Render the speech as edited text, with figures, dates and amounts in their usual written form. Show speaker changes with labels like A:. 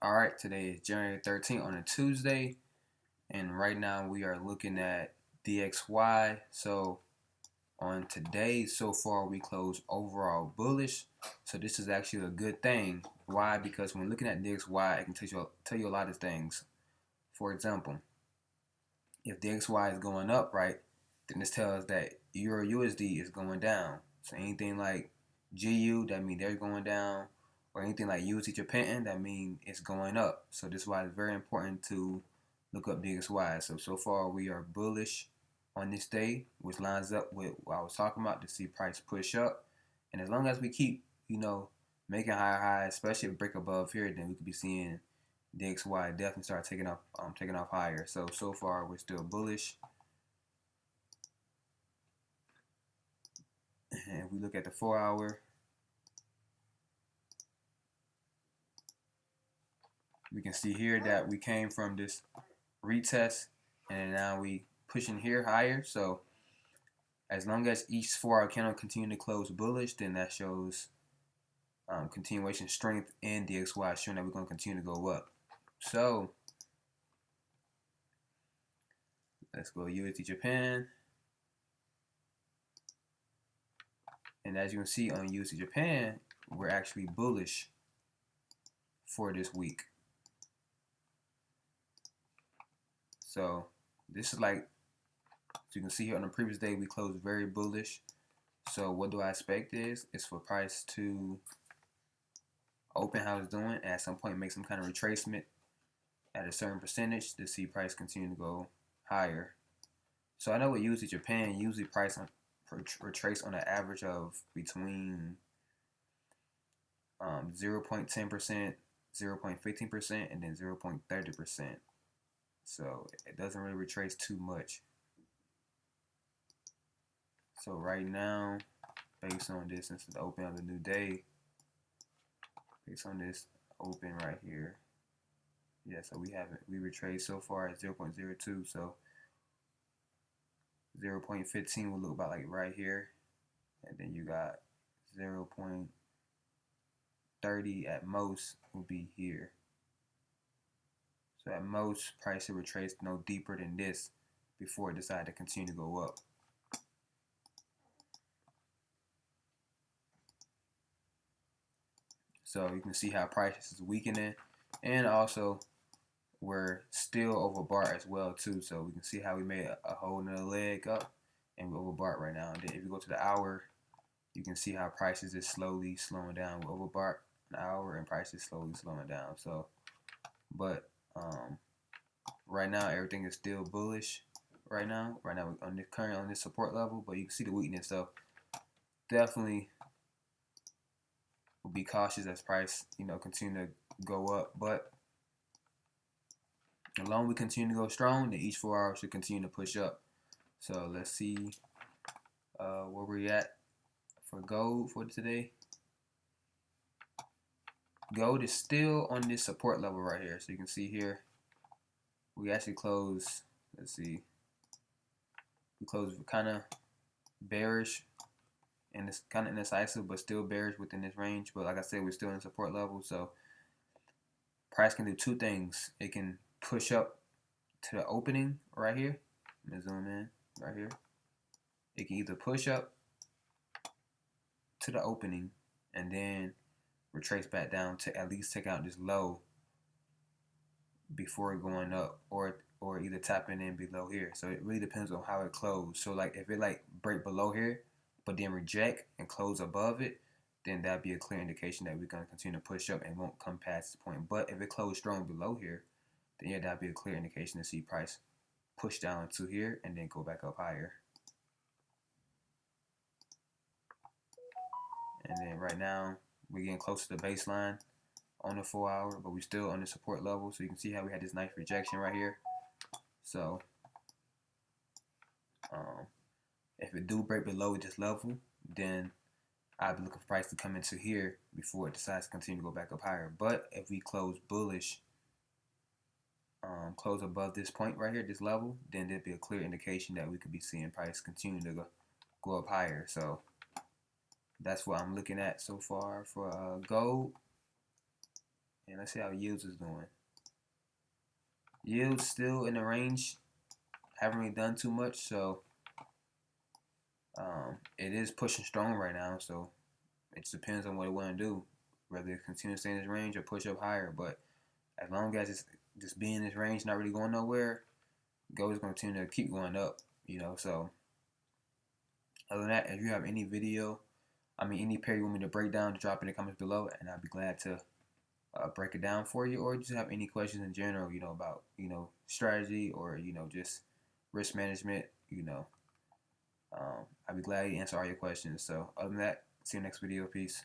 A: All right, today is January 13th on a Tuesday, and right now we are looking at DXY. So on today, so far we closed overall bullish. So this is actually a good thing. Why? Because when looking at DXY, it can tell you a lot of things. For example, if DXY is going up, right, then this tells that Euro USD is going down. So anything like GU, that means they're going down, or anything like USD Japan, that means it's going up. So this is why it's very important to look up DXY. So far we are bullish on this day, which lines up with what I was talking about to see price push up. And as long as we keep, making higher highs, especially if we break above here, then we could be seeing DXY definitely start taking off higher. So far we're still bullish. And if we look at the 4 hour, we can see here that we came from this retest and now we pushing here higher. So as long as each 4 hour candle continue to close bullish, then that shows continuation strength in DXY, showing that we're going to continue to go up. So let's go USD Japan. And as you can see on USD Japan, we're actually bullish for this week. So this is like, so you can see here on the previous day, we closed very bullish. So what do I expect is for price to open how it's doing, at some point make some kind of retracement at a certain percentage to see price continue to go higher. So I know with USD Japan, usually price retrace on an average of between 0.10%, 0.15%, and then 0.30%. So it doesn't really retrace too much. So right now, based on this, since the open of the new day, based on this open right here, yeah, so we retraced so far at 0.02. So 0.15 will look about like right here, and then you got 0.30 at most will be here. So at most, price should retrace no deeper than this before it decide to continue to go up. So you can see how price is weakening, and also we're still over bar as well too. So we can see how we made a whole nother leg up, and we're over bar right now. And then if you go to the hour, you can see how prices is slowly slowing down. We're over bar an hour, and prices slowly slowing down. So, but right now everything is still bullish. Right now we're on the current on this support level, but you can see the weakness. So definitely will be cautious as price continue to go up. But as long as we continue to go strong, then each 4 hours should continue to push up. So let's see where we're at for gold for today. Gold is still on this support level right here. So you can see here, we actually closed, let's see, we closed kind of bearish, and it's kind of indecisive, but still bearish within this range. But like I said, we're still in support level. So price can do two things. It can push up to the opening right here. Let me zoom in right here. It can either push up to the opening and then retrace back down to at least take out this low before going up, or either tapping in below here. So it really depends on how it closed. So like if it like break below here but then reject and close above it, then that'd be a clear indication that we're going to continue to push up and won't come past this point. But if it closed strong below here, then yeah, that'd be a clear indication to see price push down to here and then go back up higher. And then right now we're getting close to the baseline on the 4 hour, but we're still on the support level. So you can see how we had this nice rejection right here. So if it do break below this level, then I'd be looking for price to come into here before it decides to continue to go back up higher. But if we close bullish, close above this point right here, this level, then there'd be a clear indication that we could be seeing price continue to go up higher. So that's what I'm looking at so far for gold. And let's see how yields is doing. Yields still in the range. Haven't really done too much, so it is pushing strong right now. So it just depends on what it want to do, whether it continue to stay in this range or push up higher. But as long as it's just being in this range, not really going nowhere, gold is going to continue to keep going up. So other than that, if you have any any pair you want me to break down, drop in the comments below, and I'll be glad to break it down for you. Or just have any questions in general, about strategy or just risk management. I'd be glad to answer all your questions. So other than that, see you next video. Peace.